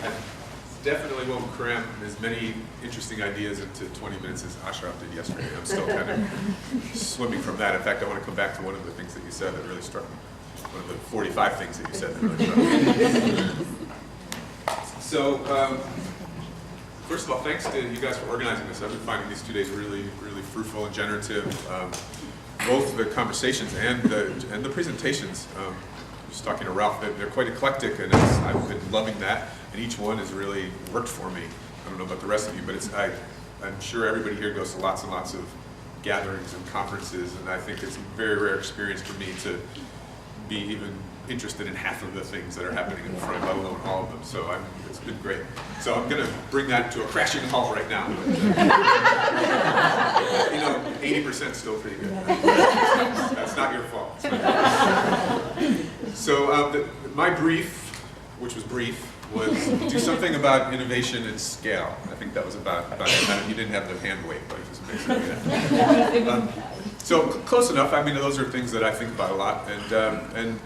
I definitely won't cram as many interesting ideas into 20 minutes as Ashraf did yesterday. I'm still kind of swimming from that. In fact, I want to come back to one of the things that you said that really struck me. One of the 45 things that you said that really struck me. So, first of all, thanks to you guys for organizing this. I've been finding these 2 days really, really fruitful and generative. Both the conversations and the presentations. Just talking to Ralph, they're quite eclectic, and I've been loving that. And each one has really worked for me. I don't know about the rest of you, but I'm sure everybody here goes to lots and lots of gatherings and conferences, and I think it's a very rare experience for me to be even interested in half of the things that are happening in front, let alone all of them. So it's been great. So I'm going to bring that to a crashing halt right now. But, 80% still pretty good. That's not your fault. So my brief, which was brief, was do something about innovation and scale. I think that was about it. You didn't have the hand wave, but it just makes it. So close enough. I mean, those are things that I think about a lot, and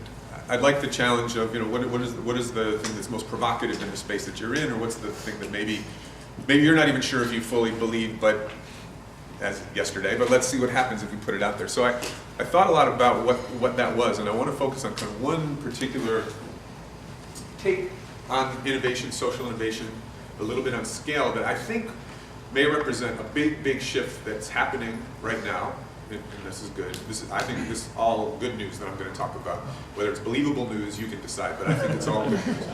I'd like the challenge of what is the thing that's most provocative in the space that you're in, or what's the thing that maybe you're not even sure if you fully believe, but as yesterday. But let's see what happens if we put it out there. So I thought a lot about what that was, and I want to focus on kind of one particular take on innovation, social innovation, a little bit on scale that I think may represent a big shift that's happening right now. And this is good. I think this is all good news that I'm going to talk about. Whether it's believable news, you can decide, but I think it's all good news.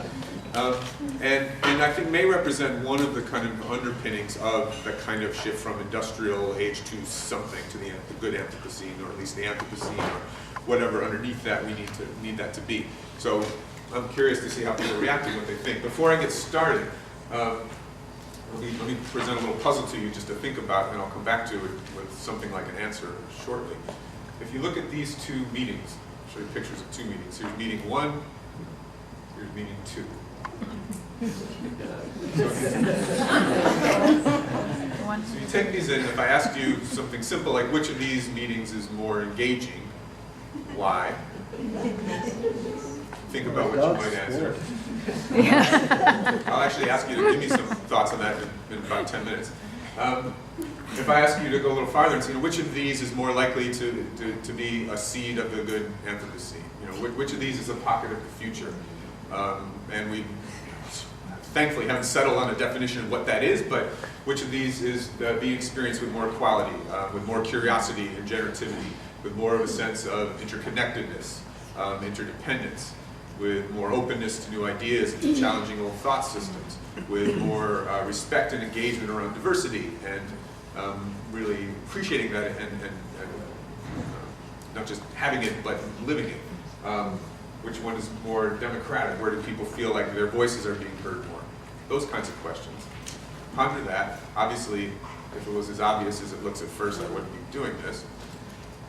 And I think may represent one of the kind of underpinnings of the kind of shift from industrial age to something, to the good Anthropocene, or at least the Anthropocene, or whatever underneath that we need that to be. So I'm curious to see how people react to what they think. Before I get started, let me present a little puzzle to you just to think about, and I'll come back to it with something like an answer shortly. If you look at these two meetings, I'll show you pictures of two meetings. Here's meeting 1, here's meeting 2. So you take these in. If I asked you something simple like which of these meetings is more engaging, why? Think about what you might answer. I'll actually ask you to give me some thoughts on that in about 10 minutes. If I ask you to go a little farther and say, which of these is more likely to be a seed of the good Anthropocene? Which of these is a pocket of the future? And we thankfully haven't settled on a definition of what that is, but which of these is being experienced with more quality, with more curiosity and generativity, with more of a sense of interconnectedness, interdependence, with more openness to new ideas and to challenging old thought systems, with more respect and engagement around diversity, and really appreciating that and not just having it, but living it. Which one is more democratic? Where do people feel like their voices are being heard more? Those kinds of questions. Ponder that. Obviously, if it was as obvious as it looks at first, I wouldn't be doing this.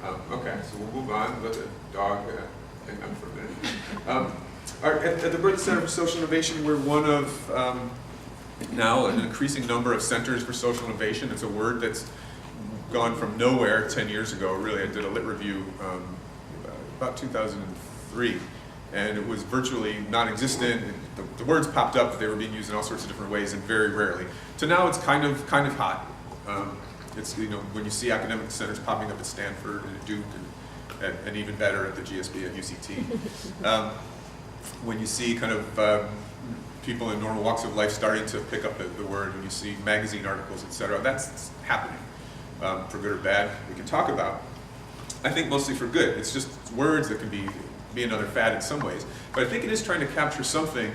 Okay, so we'll move on. Let the dog hang on for a minute. At the Bertha Center for Social Innovation, we're one of now an increasing number of centers for social innovation. It's a word that's gone from nowhere 10 years ago. Really, I did a lit review about 2003, and it was virtually non-existent. The words popped up, but they were being used in all sorts of different ways and very rarely. So now it's kind of hot. It's when you see academic centers popping up at Stanford and at Duke, and even better at the GSB and UCT. When you see kind of people in normal walks of life starting to pick up the word, when you see magazine articles, etc., that's happening, for good or bad. We can talk about. I think mostly for good. It's just words that can be another fad in some ways. But I think it is trying to capture something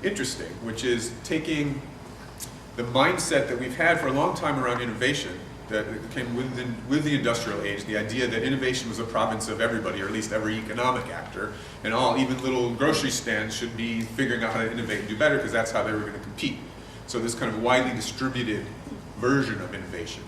interesting, which is taking the mindset that we've had for a long time around innovation, that came with the industrial age, the idea that innovation was a province of everybody, or at least every economic actor, and even little grocery stands should be figuring out how to innovate and do better, because that's how they were going to compete. So this kind of widely distributed version of innovation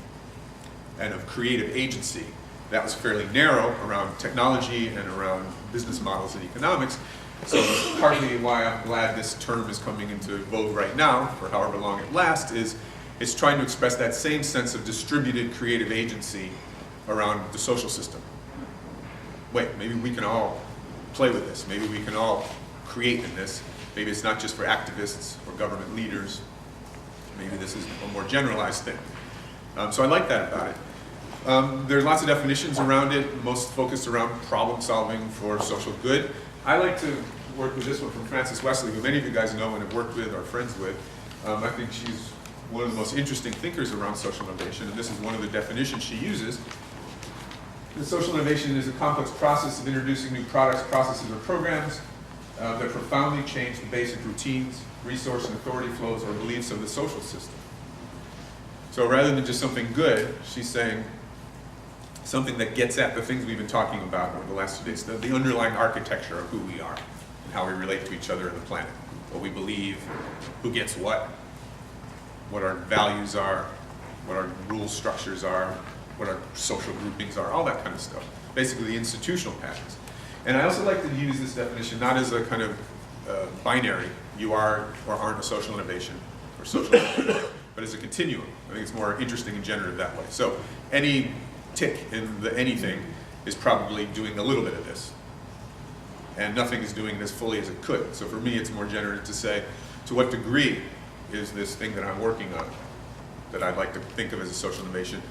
and of creative agency that was fairly narrow around technology and around business models and economics. So partly why I'm glad this term is coming into vogue right now, for however long it lasts, is it's trying to express that same sense of distributed creative agency around the social system. Wait, maybe we can all play with this. Maybe we can all create in this. Maybe it's not just for activists or government leaders. Maybe this is a more generalized thing. So I like that about it. There's lots of definitions around it, most focused around problem solving for social good. I like to work with this one from Frances Wesley, who many of you guys know and have worked with or friends with. I think she's one of the most interesting thinkers around social innovation, and this is one of the definitions she uses. The social innovation is a complex process of introducing new products, processes, or programs that profoundly change the basic routines, resource and authority flows, or beliefs of the social system. So rather than just something good, she's saying something that gets at the things we've been talking about over the last 2 days, the underlying architecture of who we are and how we relate to each other and the planet, what we believe, who gets what our values are, what our rule structures are, what our social groupings are, all that kind of stuff. Basically, the institutional patterns. And I also like to use this definition not as a kind of binary, you are or aren't a social innovation, or social innovation, but as a continuum. I think it's more interesting and generative that way. So any tick in the anything is probably doing a little bit of this. And nothing is doing it as fully as it could. So for me, it's more generative to say, to what degree is this thing that I'm working on, that I'd like to think of as a social innovation,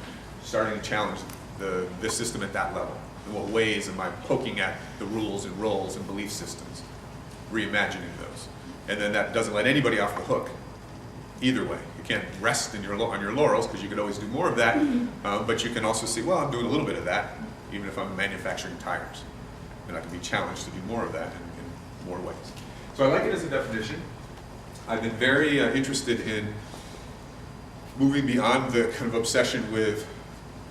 starting to challenge the system at that level? In what ways am I poking at the rules and roles and belief systems, reimagining those? And then that doesn't let anybody off the hook either way. You can't rest on your laurels, because you could always do more of that, but you can also see, well, I'm doing a little bit of that, even if I'm manufacturing tires. And I can be challenged to do more of that in more ways. So I like it as a definition. I've been very interested in moving beyond the kind of obsession with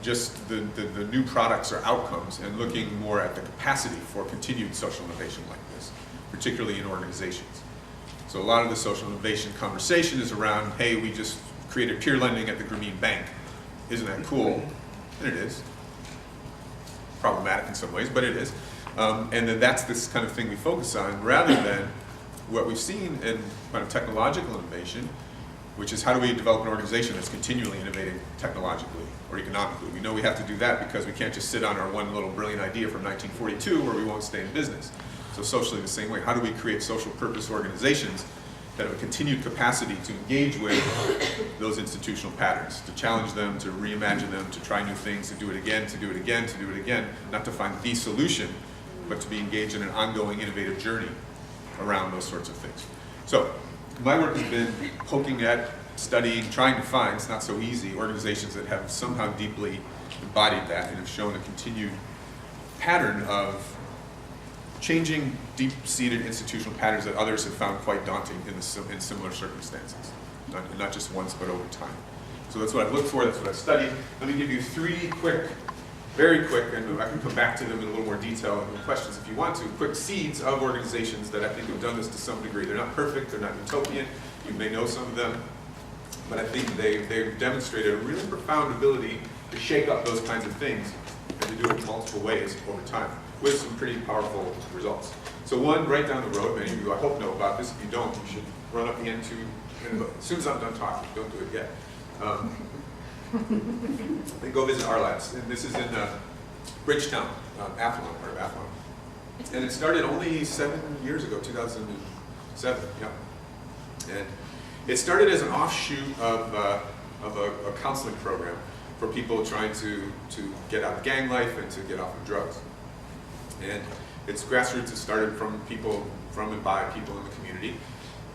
just the new products or outcomes and looking more at the capacity for continued social innovation like this, particularly in organizations. So a lot of the social innovation conversation is around, hey, we just created peer lending at the Grameen Bank. Isn't that cool? And it is. Problematic in some ways, but it is. And then that's this kind of thing we focus on, rather than what we've seen in kind of technological innovation, which is how do we develop an organization that's continually innovating technologically or economically. We know we have to do that because we can't just sit on our one little brilliant idea from 1942 or we won't stay in business. So socially the same way, how do we create social purpose organizations that have a continued capacity to engage with those institutional patterns, to challenge them, to reimagine them, to try new things, to do it again, to do it again, to do it again, not to find the solution, but to be engaged in an ongoing innovative journey around those sorts of things. So my work has been poking at, studying, trying to find, it's not so easy, organizations that have somehow deeply embodied that and have shown a continued pattern of changing deep-seated institutional patterns that others have found quite daunting in similar circumstances, not just once, but over time. So that's what I've looked for, that's what I've studied. Let me give you three quick, very quick, and I can come back to them in a little more detail in the questions if you want to, quick seeds of organizations that I think have done this to some degree. They're not perfect, they're not utopian, you may know some of them, but I think they've demonstrated a really profound ability to shake up those kinds of things and to do it in multiple ways over time with some pretty powerful results. So one, right down the road, many of you I hope know about this. If you don't, you should run up the N2, and as soon as I'm done talking, don't do it yet. Then go visit our labs. And this is in Bridgetown, Athlone, part of Athlone. And it started only 7 years ago, 2007, yeah. And it started as an offshoot of a counseling program for people trying to get out of gang life and to get off of drugs. And its grassroots, it started from people, from and by people in the community.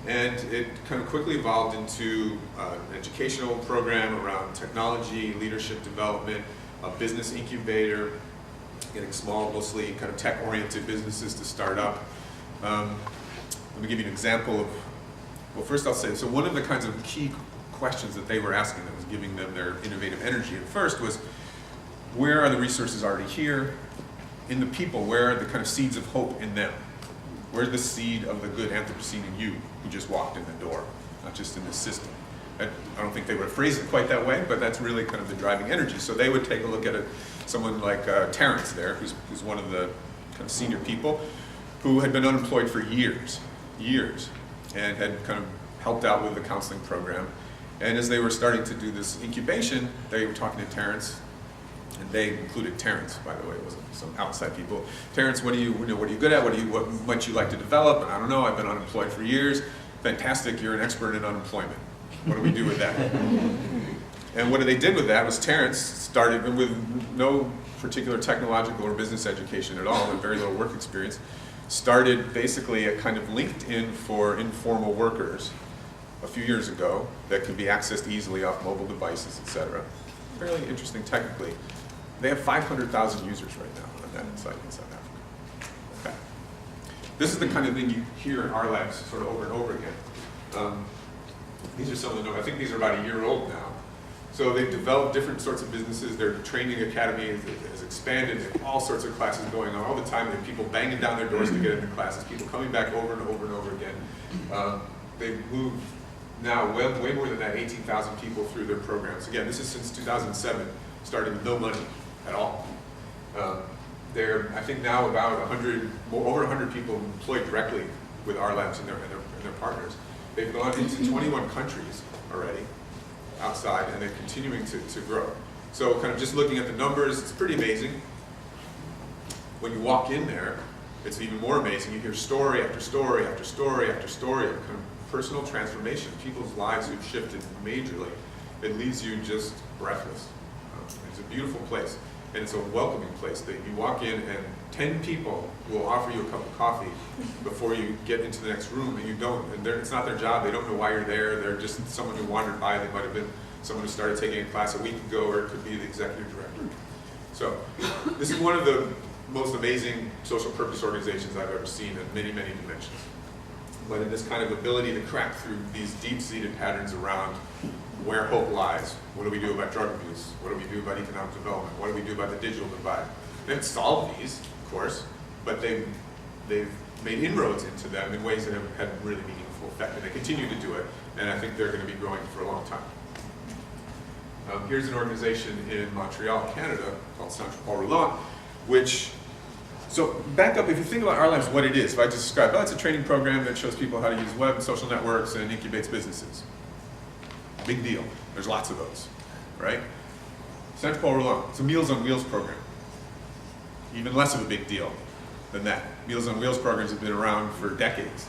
And it kind of quickly evolved into an educational program around technology, leadership development, a business incubator, getting small, mostly kind of tech-oriented businesses to start up. Let me give you an example of, well, first I'll say, so one of the kinds of key questions that they were asking that was giving them their innovative energy at first was, where are the resources already here? In the people, where are the kind of seeds of hope in them? Where's the seed of the good Anthropocene in you who just walked in the door, not just in the system? I don't think they would have phrased it quite that way, but that's really kind of the driving energy. So they would take a look at someone like Terrence there, who's one of the kind of senior people, who had been unemployed for years, and had kind of helped out with the counseling program. And as they were starting to do this incubation, they were talking to Terrence, And they included Terrence, by the way, it wasn't some outside people. Terrence, what are you good at? What might you like to develop? And I don't know, I've been unemployed for years. Fantastic, you're an expert in unemployment. What do we do with that? And what they did with that was Terrence started with no particular technological or business education at all, and very little work experience, started basically a kind of LinkedIn for informal workers a few years ago that could be accessed easily off mobile devices, etc. Fairly interesting technically. They have 500,000 users right now on that site in South Africa. Okay. This is the kind of thing you hear in our labs sort of over and over again. These are some of the numbers. I think these are about a year old now. So they've developed different sorts of businesses. Their training academy has expanded. They have all sorts of classes going on all the time. They have people banging down their doors to get into classes, people coming back over and over and over again. They've moved now way more than that, 18,000 people through their programs. Again, this is since 2007, starting with no money at all. They're, I think now about over 100 people employed directly with our labs and their partners. They've gone into 21 countries already outside, and they're continuing to grow. So kind of just looking at the numbers, it's pretty amazing. When you walk in there, it's even more amazing. You hear story after story after story after story of kind of personal transformation, people's lives who've shifted majorly. It leaves you just breathless. It's a beautiful place, and it's a welcoming place. That you walk in and 10 people will offer you a cup of coffee before you get into the next room, and you don't, and it's not their job. They don't know why you're there. They're just someone who wandered by. They might have been someone who started taking a class a week ago, or it could be the executive director. So this is one of the most amazing social purpose organizations I've ever seen in many, many dimensions. But in this kind of ability to crack through these deep-seated patterns around where hope lies. What do we do about drug abuse? What do we do about economic development? What do we do about the digital divide? They haven't solved these, of course, but they've made inroads into them in ways that have had really meaningful effect, and they continue to do it, and I think they're going to be growing for a long time. Here's an organization in Montreal, Canada, called Centre Paul Roulant, which, so back up, if you think about our lives, what it is, if I just describe, it's a training program that shows people how to use web and social networks and incubates businesses. Big deal. There's lots of those, right? Centre Paul Roulant, it's a Meals on Wheels program. Even less of a big deal than that. Meals on Wheels programs have been around for decades.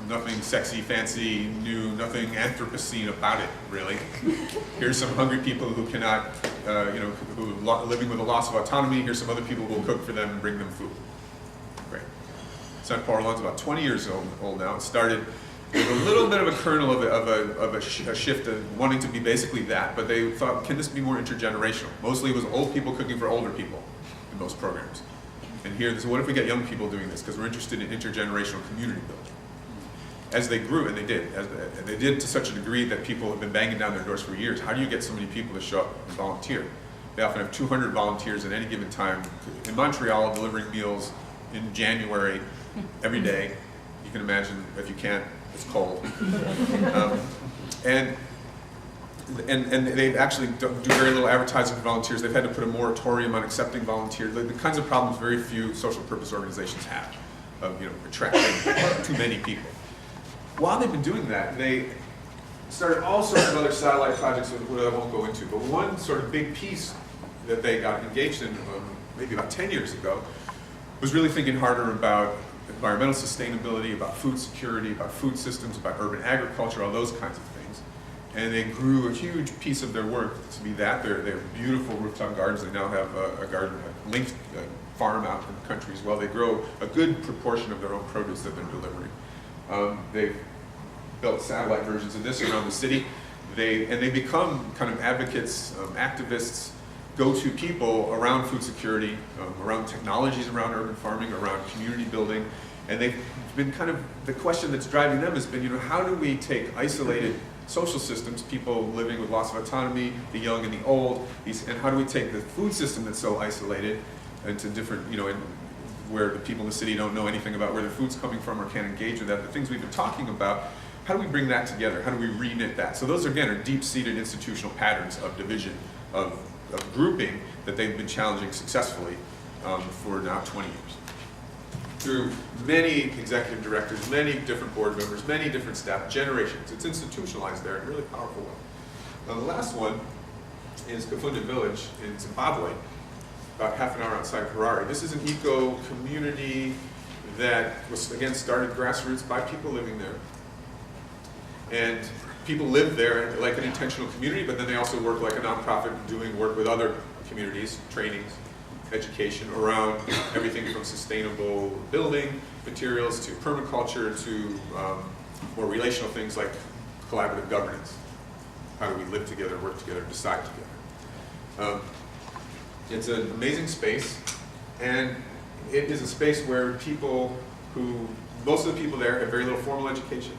Nothing sexy, fancy, new, nothing Anthropocene about it, really. Here's some hungry people who cannot, who are living with a loss of autonomy. Here's some other people who will cook for them and bring them food. Great. Centre Paul Roulant's about 20 years old now. It started with a little bit of a kernel of a shift of wanting to be basically that, but they thought, can this be more intergenerational? Mostly it was old people cooking for older people in most programs. And here, so what if we get young people doing this? Because we're interested in intergenerational community building. As they grew, and they did to such a degree that people have been banging down their doors for years. How do you get so many people to show up and volunteer? They often have 200 volunteers at any given time. In Montreal, delivering meals in January every day. You can imagine, if you can't, it's cold. And they actually do very little advertising for volunteers. They've had to put a moratorium on accepting volunteers. The kinds of problems very few social purpose organizations have of attracting too many people. While they've been doing that, they started all sorts of other satellite projects that I won't go into, but one sort of big piece that they got engaged in maybe about 10 years ago was really thinking harder about environmental sustainability, about food security, about food systems, about urban agriculture, all those kinds of things. And they grew a huge piece of their work to be that. They're beautiful rooftop gardens. They now have a garden, a linked farm out in the country as well. They grow a good proportion of their own produce that they're delivering. They've built satellite versions of this around the city. They become kind of advocates, activists, go-to people around food security, around technologies around urban farming, around community building. And they've been kind of, the question that's driving them has been, how do we take isolated social systems, people living with loss of autonomy, the young and the old, and how do we take the food system that's so isolated into different, where the people in the city don't know anything about where their food's coming from or can't engage with that, the things we've been talking about, how do we bring that together? How do we reknit that? So those, again, are deep-seated institutional patterns of division, of grouping that they've been challenging successfully for now 20 years. Through many executive directors, many different board members, many different staff, generations. It's institutionalized there in a really powerful way. Now the last one is Kafunda Village in Zimbabwe, about half an hour outside Harare. This is an eco-community that was, again, started grassroots by people living there. And people live there like an intentional community, but then they also work like a nonprofit, doing work with other communities, trainings, education around everything from sustainable building materials to permaculture to more relational things like collaborative governance. How do we live together, work together, decide together? It's an amazing space, and it is a space where people who, most of the people there have very little formal education.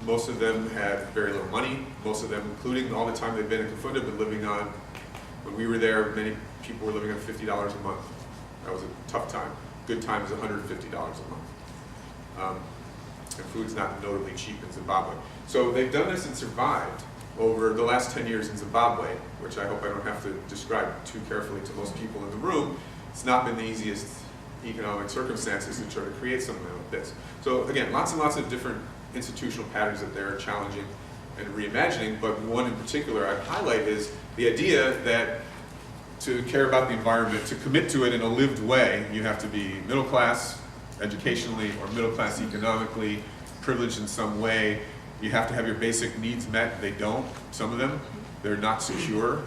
Most of them have very little money. Most of them, including all the time they've been in Kafunda, have been living on, when we were there, many people were living on $50 a month. That was a tough time. Good time is $150 a month. And food's not notably cheap in Zimbabwe. So they've done this and survived over the last 10 years in Zimbabwe, which I hope I don't have to describe too carefully to most people in the room. It's not been the easiest economic circumstances to try to create something like this. So again, lots and lots of different institutional patterns that they're challenging and reimagining, but one in particular I'd highlight is the idea that to care about the environment, to commit to it in a lived way, you have to be middle class educationally or middle class economically, privileged in some way. You have to have your basic needs met. They don't, some of them. They're not secure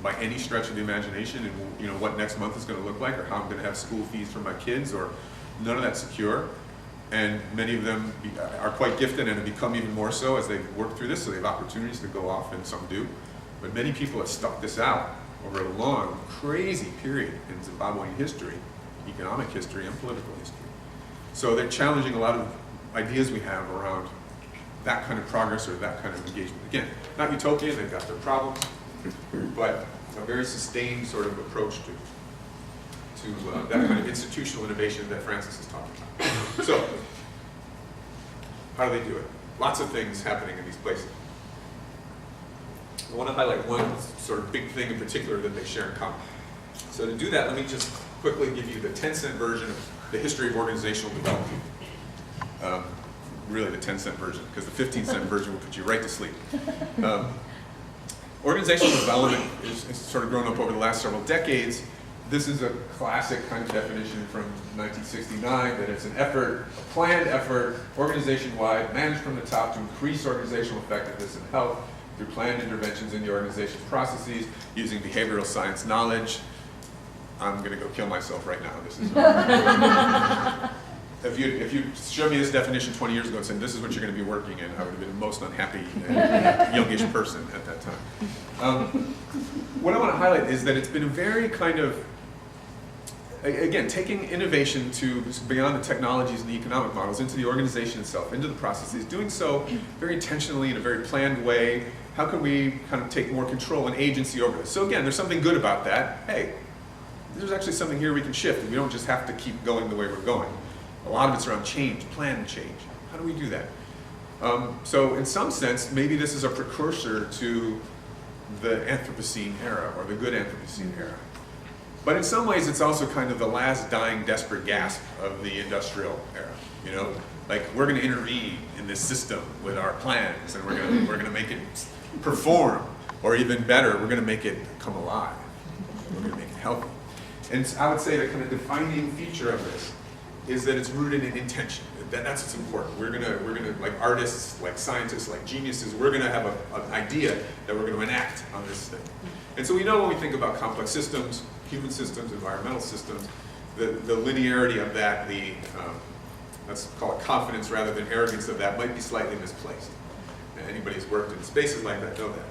by any stretch of the imagination, and what next month is going to look like, or how I'm going to have school fees for my kids, or none of that's secure. And many of them are quite gifted and have become even more so as they work through this, so they have opportunities to go off, and some do. But many people have stuck this out over a long, crazy period in Zimbabwean history, economic history, and political history. So they're challenging a lot of ideas we have around that kind of progress or that kind of engagement. Again, not utopian, they've got their problems, but a very sustained sort of approach to that kind of institutional innovation that Francis is talking about. So, how do they do it? Lots of things happening in these places. I want to highlight one sort of big thing in particular that they share in common. So to do that, let me just quickly give you the 10-cent version of the history of organizational development. Really the 10-cent version, because the 15-cent version will put you right to sleep. Organizational development is sort of grown up over the last several decades. This is a classic kind of definition from 1969, that it's an effort, a planned effort, organization-wide, managed from the top to increase organizational effectiveness and health through planned interventions in the organization's processes using behavioral science knowledge. I'm going to go kill myself right now. This is if you showed me this definition 20 years ago and said, this is what you're going to be working in, I would have been the most unhappy youngish person at that time. What I want to highlight is that it's been a very kind of, again, taking innovation to beyond the technologies and the economic models into the organization itself, into the processes, doing so very intentionally in a very planned way. How can we kind of take more control and agency over this? So again, there's something good about that. Hey, there's actually something here we can shift, and we don't just have to keep going the way we're going. A lot of it's around change, planned change. How do we do that? So in some sense, maybe this is a precursor to the Anthropocene era, or the Good Anthropocene era. But in some ways, it's also kind of the last dying, desperate gasp of the industrial era. Like, we're going to intervene in this system with our plans, and we're going to make it perform, or even better, we're going to make it come alive. We're going to make it healthy. And I would say the kind of defining feature of this is that it's rooted in intention. That's what's important. We're gonna, like artists, like scientists, like geniuses, we're gonna have an idea that we're gonna enact on this thing. And so we know when we think about complex systems, human systems, environmental systems, the linearity of that, let's call it confidence rather than arrogance of that, might be slightly misplaced. And anybody who's worked in spaces like that know that.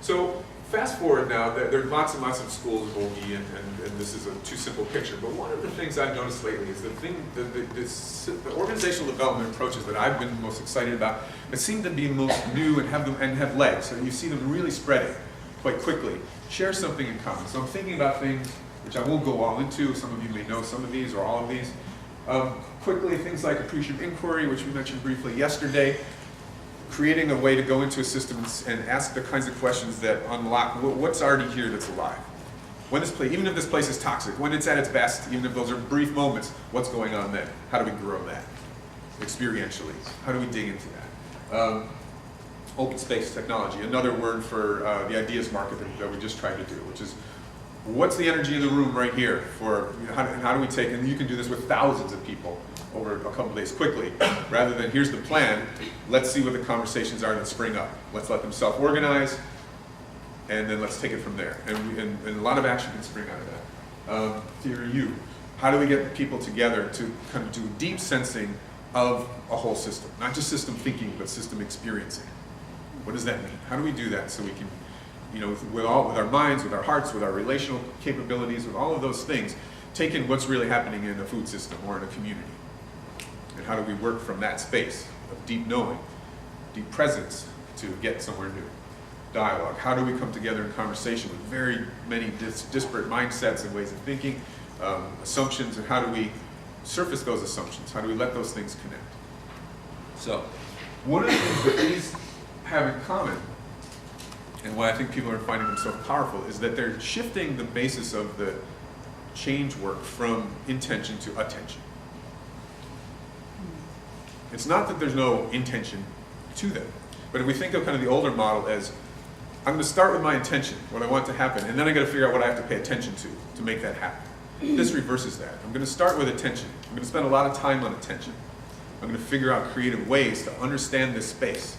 So fast forward now, there are lots and lots of schools of Ogi, and this is a too simple picture, but one of the things I've noticed lately is the organizational development approaches that I've been most excited about, that seem to be most new and have legs, so you see them really spreading quite quickly, share something in common. So I'm thinking about things which I won't go all into. Some of you may know some of these or all of these. Quickly, things like appreciative inquiry, which we mentioned briefly yesterday, creating a way to go into a system and ask the kinds of questions that unlock what's already here that's alive. When this place, even if this place is toxic, when it's at its best, even if those are brief moments, what's going on then? How do we grow that experientially? How do we dig into that? open space technology, another word for the ideas market that we just tried to do, which is what's the energy in the room right here for, how do we take, and you can do this with thousands of people over a couple of days quickly, rather than here's the plan, let's see what the conversations are that spring up. Let's let them self-organize, and then let's take it from there. And a lot of action can spring out of that. Theory U, how do we get people together to kind of do deep sensing of a whole system? Not just system thinking, but system experiencing. What does that mean? How do we do that so we can, with our minds, with our hearts, with our relational capabilities, with all of those things, take in what's really happening in a food system or in a community? And how do we work from that space of deep knowing, deep presence to get somewhere new? Dialogue. How do we come together in conversation with very many disparate mindsets and ways of thinking, assumptions, and how do we surface those assumptions? How do we let those things connect? So, one of the things that these have in common, and why I think people are finding them so powerful, is that they're shifting the basis of the change work from intention to attention. It's not that there's no intention to them, but if we think of kind of the older model as, I'm going to start with my intention, what I want to happen, and then I got to figure out what I have to pay attention to make that happen. This reverses that. I'm going to start with attention. I'm going to spend a lot of time on attention. I'm going to figure out creative ways to understand this space,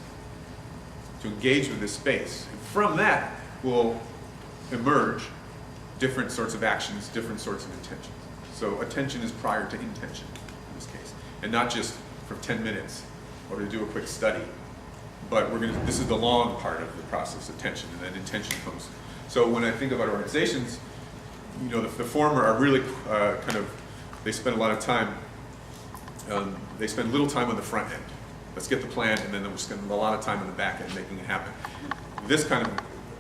to engage with this space. And from that will emerge different sorts of actions, different sorts of intentions. So attention is prior to intention in this case, and not just for 10 minutes or to do a quick study. But this is the long part of the process, attention, and then intention comes. So when I think about organizations, the former are really they spend a lot of time, they spend little time on the front end. Let's get the plan, and then we'll spend a lot of time on the back end making it happen. This kind of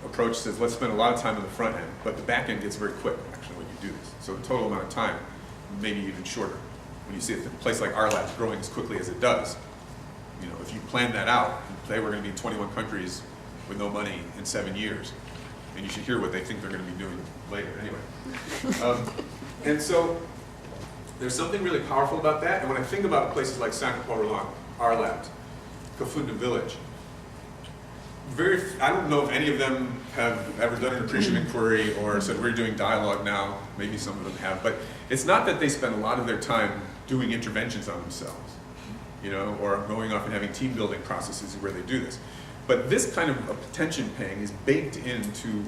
approach says, let's spend a lot of time on the front end, but the back end gets very quick, actually, when you do this. So the total amount of time, maybe even shorter. When you see a place like our lab's growing as quickly as it does, if you plan that out, say we're going to be in 21 countries with no money in 7 years, and you should hear what they think they're going to be doing later. Anyway, and so there's something really powerful about that. And when I think about places like Saint-Paul-Roland, our labs, Kafunda Village, I don't know if any of them have ever done an appreciation inquiry or said we're doing dialogue now. Maybe some of them have, but it's not that they spend a lot of their time doing interventions on themselves, or going off and having team building processes where they do this. But this kind of attention paying is baked into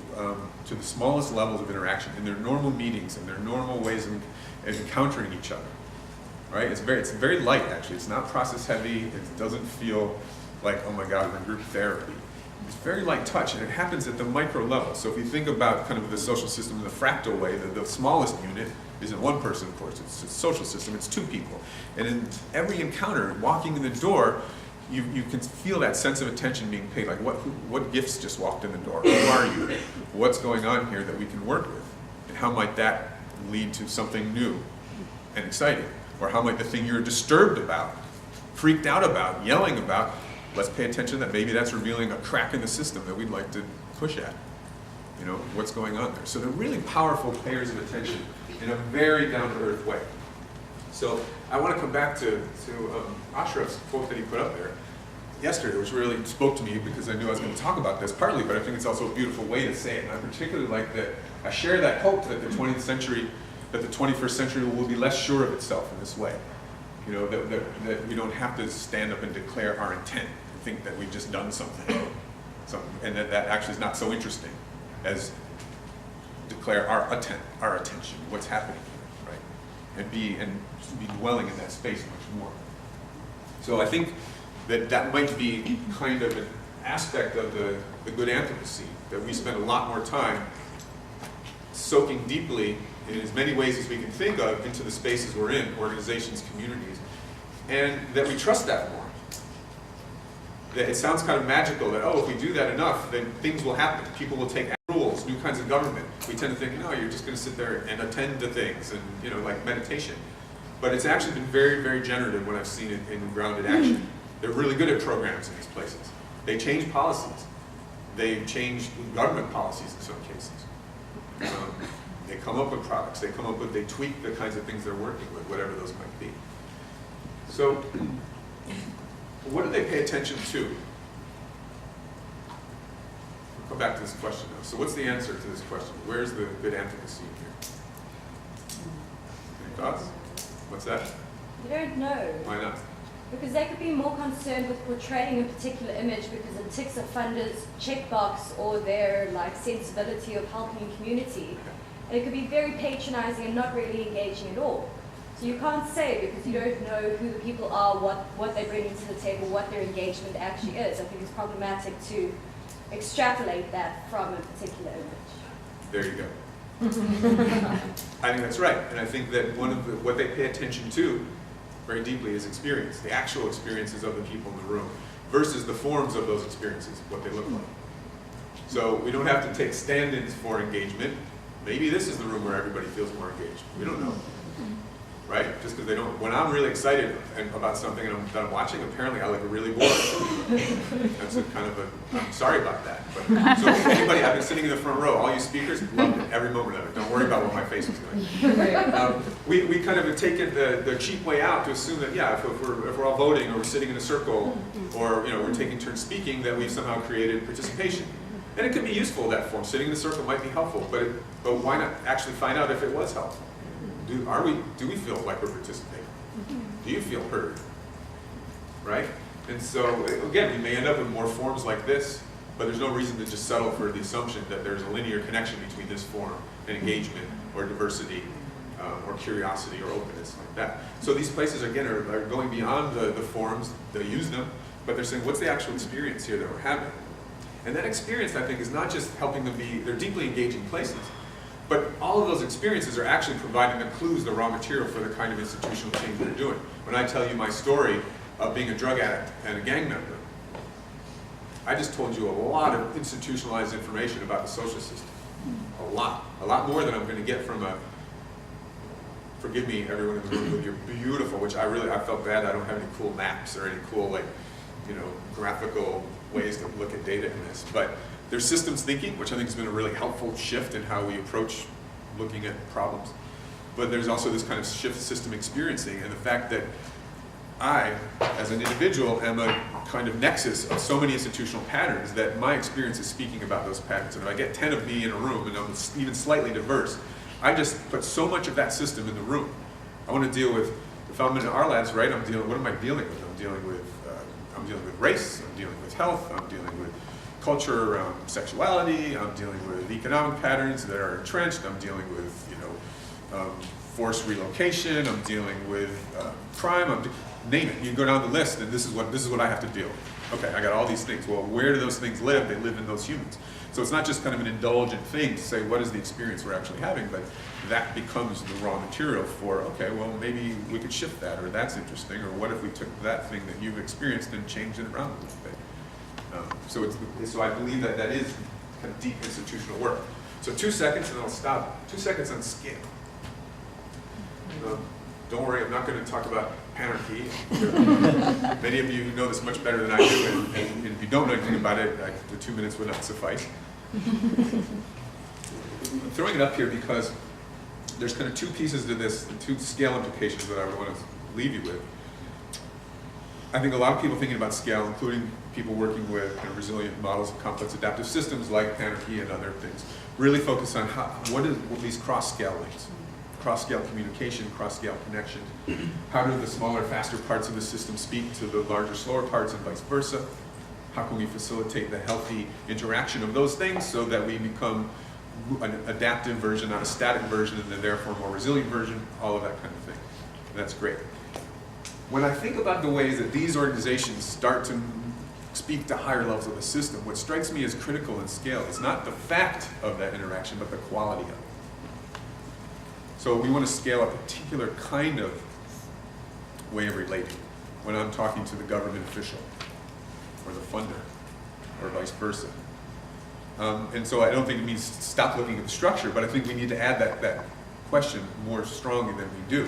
to the smallest levels of interaction in their normal meetings and their normal ways of encountering each other. Right? It's very light, actually. It's not process heavy. It doesn't feel like, oh my God, we're in group therapy. It's very light touch, and it happens at the micro level. So if you think about kind of the social system in the fractal way, the smallest unit isn't one person, of course. It's a social system. It's two people. And in every encounter, walking in the door, you can feel that sense of attention being paid. Like, what gifts just walked in the door? Who are you? What's going on here that we can work with? And how might that lead to something new and exciting? Or how might the thing you're disturbed about, freaked out about, yelling about, let's pay attention that maybe that's revealing a crack in the system that we'd like to push at. What's going on there? So they're really powerful payers of attention in a very down-to-earth way. So I want to come back to Ashraf's quote that he put up there yesterday, which really spoke to me because I knew I was going to talk about this partly, but I think it's also a beautiful way to say it. And I particularly like that I share that hope that the 20th century, that the 21st century will be less sure of itself in this way. That we don't have to stand up and declare our intent and think that we've just done something, and that actually is not so interesting as declare our attention, what's happening here, right? And be dwelling in that space much more. So I think that might be kind of an aspect of the Good Anthropocene, that we spend a lot more time soaking deeply in as many ways as we can think of into the spaces we're in, organizations, communities, and that we trust that more. That it sounds kind of magical that, if we do that enough, then things will happen. People will take rules, new kinds of government. We tend to think, no, you're just going to sit there and attend to things and, like meditation. But it's actually been very, very generative when I've seen it in grounded action. They're really good at programs in these places. They change policies. They change government policies in some cases. They come up with products. They tweak the kinds of things they're working with, whatever those might be. So, what do they pay attention to? back to this question now. So what's the answer to this question? Where's the good Anthropocene here? Any thoughts? What's that? You don't know. Why not? Because they could be more concerned with portraying a particular image because it ticks a funder's checkbox or their like sensibility of helping a community. And it could be very patronizing and not really engaging at all. So you can't say because you don't know who the people are, what they're bringing to the table, what their engagement actually is. I think it's problematic to extrapolate that from a particular image. There you go. I think that's right. And I think that one of what they pay attention to very deeply is experience, the actual experiences of the people in the room versus the forms of those experiences, what they look like. So we don't have to take stand-ins for engagement. Maybe this is the room where everybody feels more engaged. We don't know. Right? Just because they don't. When I'm really excited about something that I'm watching, apparently I look really bored. That's a kind of a. I'm sorry about that. But, so anybody, I've been sitting in the front row. All you speakers loved it, every moment of it. Don't worry about what my face was doing. We kind of have taken the cheap way out to assume that if we're all voting or we're sitting in a circle or we're taking turns speaking, that we've somehow created participation. And it could be useful, that form. Sitting in a circle might be helpful, but why not actually find out if it was helpful? Do we feel like we're participating? Do you feel heard? Right? And so, again, we may end up with more forms like this, but there's no reason to just settle for the assumption that there's a linear connection between this form and engagement or diversity or curiosity or openness like that. So these places, again, are going beyond the forms. They use them, but they're saying, what's the actual experience here that we're having? And that experience, I think, is not just helping them they're deeply engaging places, but all of those experiences are actually providing the clues, the raw material for the kind of institutional change we're doing. When I tell you my story of being a drug addict and a gang member, I just told you a lot of institutionalized information about the social system. A lot more than I'm going to get from forgive me, everyone in the room, with your beautiful, which I felt bad I don't have any cool maps or any cool, graphical ways to look at data in this. But there's systems thinking, which I think has been a really helpful shift in how we approach looking at problems. But there's also this kind of shift system experiencing, and the fact that I, as an individual, am a kind of nexus of so many institutional patterns that my experience is speaking about those patterns. And if I get 10 of me in a room and I'm even slightly diverse, I just put so much of that system in the room. I want to deal with, if I'm in our labs, right, what am I dealing with? I'm dealing with race, I'm dealing with health, I'm dealing with culture around sexuality, I'm dealing with economic patterns that are entrenched, I'm dealing with, forced relocation, I'm dealing with crime, name it. You go down the list and this is what I have to deal with. Okay, I got all these things. Well, where do those things live? They live in those humans. So it's not just kind of an indulgent thing to say what is the experience we're actually having, but that becomes the raw material for, okay, well, maybe we could shift that, or that's interesting, or what if we took that thing that you've experienced and changed it around a little bit. So I believe that is kind of deep institutional work. So 2 seconds and I'll stop. 2 seconds on scale. Don't worry, I'm not going to talk about panarchy. Many of you know this much better than I do, and if you don't know anything about it, the 2 minutes would not suffice. I'm throwing it up here because there's kind of 2 pieces to this, and 2 scale implications that I would want to leave you with. I think a lot of people thinking about scale, including people working with resilient models of complex adaptive systems like panarchy and other things, really focus on what these cross-scale links. Cross-scale communication, cross-scale connection. How do the smaller, faster parts of the system speak to the larger, slower parts and vice versa? How can we facilitate the healthy interaction of those things so that we become an adaptive version, not a static version, and then therefore a more resilient version, all of that kind of thing. That's great. When I think about the ways that these organizations start to speak to higher levels of the system, what strikes me as critical in scale is not the fact of that interaction, but the quality of it. So we want to scale a particular kind of way of relating when I'm talking to the government official or the funder or vice versa. And so I don't think it means stop looking at the structure, but I think we need to add that question more strongly than we do,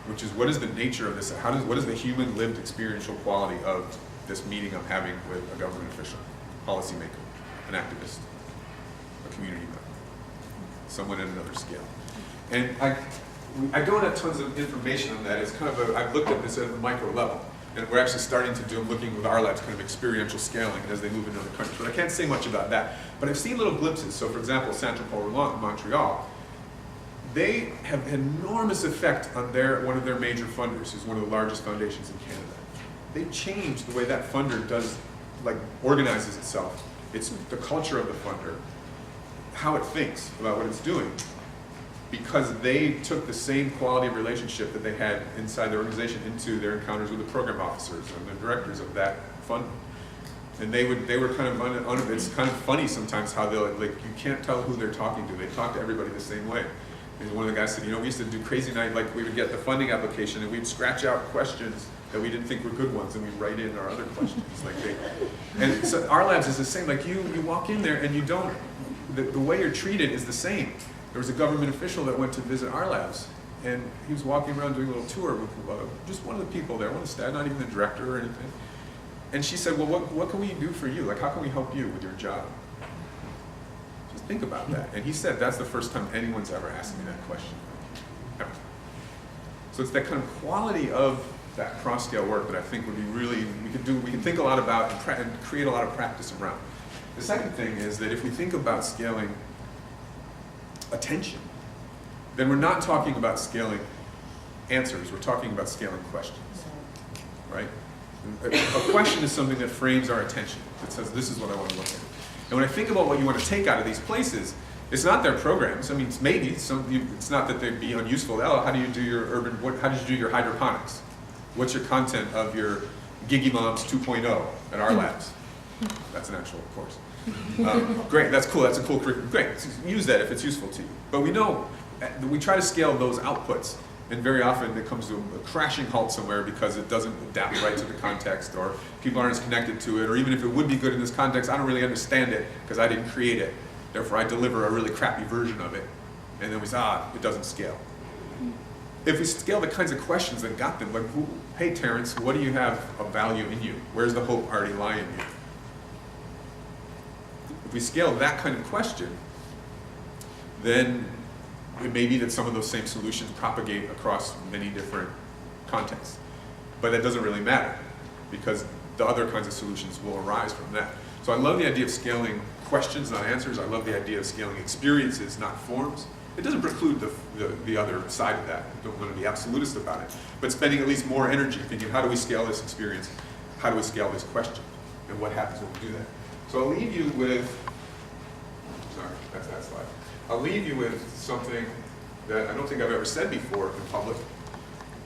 which is what is the nature of this? What is the human lived experiential quality of this meeting I'm having with a government official, policymaker, an activist, a community member, someone at another scale? And I don't have tons of information on that. It's kind of I've looked at this at a micro level. And we're actually starting to do, looking with our labs, kind of experiential scaling as they move into other countries. But I can't say much about that. But I've seen little glimpses. So for example, Saint-Tropez, Montreal, they have enormous effect on one of their major funders, who's one of the largest foundations in Canada. They changed the way that funder does, like, organizes itself. It's the culture of the funder, how it thinks about what it's doing, because they took the same quality of relationship that they had inside their organization into their encounters with the program officers and the directors of that fund. And they were kind of, it's kind of funny sometimes how they'll, like, you can't tell who they're talking to. They talk to everybody the same way. And one of the guys said, we used to do crazy night, like we would get the funding application and we'd scratch out questions that we didn't think were good ones and we'd write in our other questions. And so our labs is the same. Like you walk in there and you don't, the way you're treated is the same. There was a government official that went to visit our labs, and he was walking around doing a little tour with just one of the people there, one of the staff, not even the director or anything. And she said, well, what can we do for you? Like, how can we help you with your job? Just think about that. And he said, that's the first time anyone's ever asked me that question. Ever. So it's that kind of quality of that cross-scale work that I think would be really, we can think a lot about and create a lot of practice around. The second thing is that if we think about scaling attention, then we're not talking about scaling answers, we're talking about scaling questions, right? A question is something that frames our attention, that says, this is what I want to look at. And when I think about what you want to take out of these places, it's not their programs. I mean, it's not that they'd be unuseful. Oh, how do you do your how did you do your hydroponics? What's your content of your Gigi Moms 2.0 at our labs? That's an actual course. Great, that's cool, that's a cool curriculum. Great, use that if it's useful to you. But we know, we try to scale those outputs, and very often it comes to a crashing halt somewhere because it doesn't adapt right to the context, or people aren't as connected to it, or even if it would be good in this context, I don't really understand it because I didn't create it. Therefore, I deliver a really crappy version of it, and then we say, it doesn't scale. If we scale the kinds of questions that got them, like, hey Terrence, what do you have of value in you? Where's the hope already lie in you? If we scale that kind of question, then it may be that some of those same solutions propagate across many different contexts. But that doesn't really matter, because the other kinds of solutions will arise from that. So I love the idea of scaling questions, not answers. I love the idea of scaling experiences, not forms. It doesn't preclude the other side of that. I don't want to be absolutist about it. But spending at least more energy thinking, how do we scale this experience? How do we scale this question? And what happens when we do that? So I'll leave you with, sorry, that's that slide. I'll leave you with something that I don't think I've ever said before in public,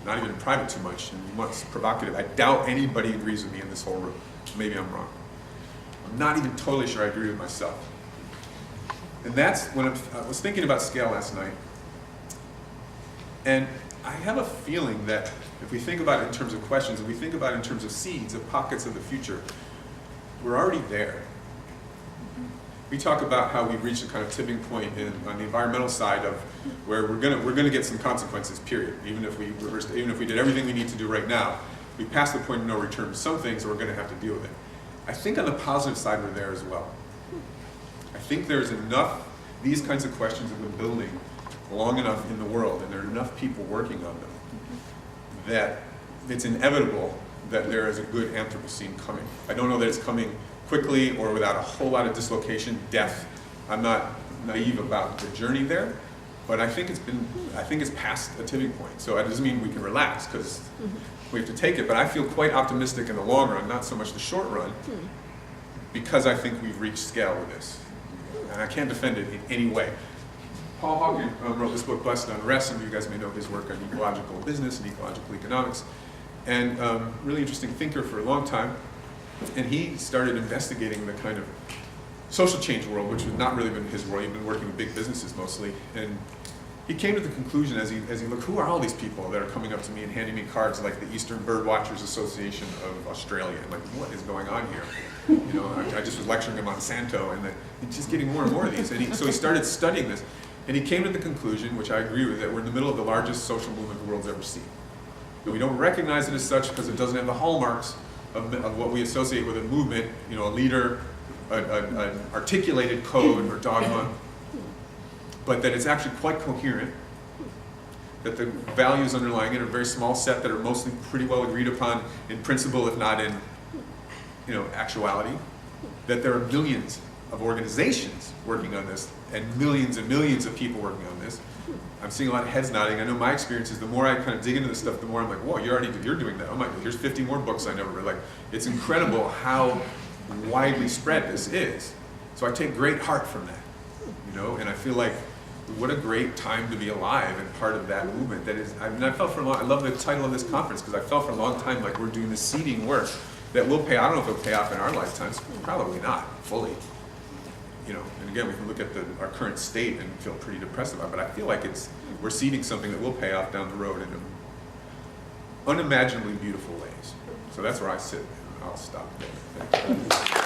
not even in private too much, and much provocative. I doubt anybody agrees with me in this whole room. Maybe I'm wrong. I'm not even totally sure I agree with myself. And that's when I was thinking about scale last night. And I have a feeling that if we think about it in terms of questions, if we think about it in terms of seeds, of pockets of the future, we're already there. We talk about how we've reached a kind of tipping point on the environmental side of where we're gonna get some consequences, period. Even if we did everything we need to do right now, we pass the point of no return. Some things we're gonna have to deal with it. I think on the positive side we're there as well. I think there's enough, these kinds of questions have been building long enough in the world, and there are enough people working on them, that it's inevitable that there is a good Anthropocene coming. I don't know that it's coming quickly or without a whole lot of dislocation, death. I'm not naive about the journey there, but I think it's past a tipping point. So it doesn't mean we can relax, because we have to take it, but I feel quite optimistic in the long run, not so much the short run, because I think we've reached scale with this. And I can't defend it in any way. Paul Hawken wrote this book, Blessed Unrest. Some of you guys may know his work on ecological business and ecological economics. And really interesting thinker for a long time. And he started investigating the kind of social change world, which has not really been his world. He'd been working with big businesses mostly. And he came to the conclusion as he looked, who are all these people that are coming up to me and handing me cards like the Eastern Birdwatchers Association of Australia? I'm like, what is going on here? You know, I just was lecturing at Monsanto, and he's just getting more and more of these. And so he started studying this, and he came to the conclusion, which I agree with, that we're in the middle of the largest social movement the world's ever seen. And we don't recognize it as such because it doesn't have the hallmarks of what we associate with a movement, you know, a leader, an articulated code or dogma, but that it's actually quite coherent, that the values underlying it are a very small set that are mostly pretty well agreed upon in principle, if not in, you know, actuality. That there are millions of organizations working on this and millions of people working on this. I'm seeing a lot of heads nodding. I know my experience is the more I kind of dig into this stuff, the more I'm like, whoa, you're doing that. Oh my God, here's 50 more books I never read. Like, it's incredible how widely spread this is. So I take great heart from that, you know, and I feel like what a great time to be alive and part of that movement. That is, I mean, I felt for a long, I love the title of this conference because I felt for a long time like we're doing this seeding work that will pay. I don't know if it'll pay off in our lifetimes. Probably not fully. You know, and again, we can look at our current state and feel pretty depressed about it, but I feel like we're seeding something that will pay off down the road in unimaginably beautiful ways. So that's where I sit. I'll stop there. Thank you.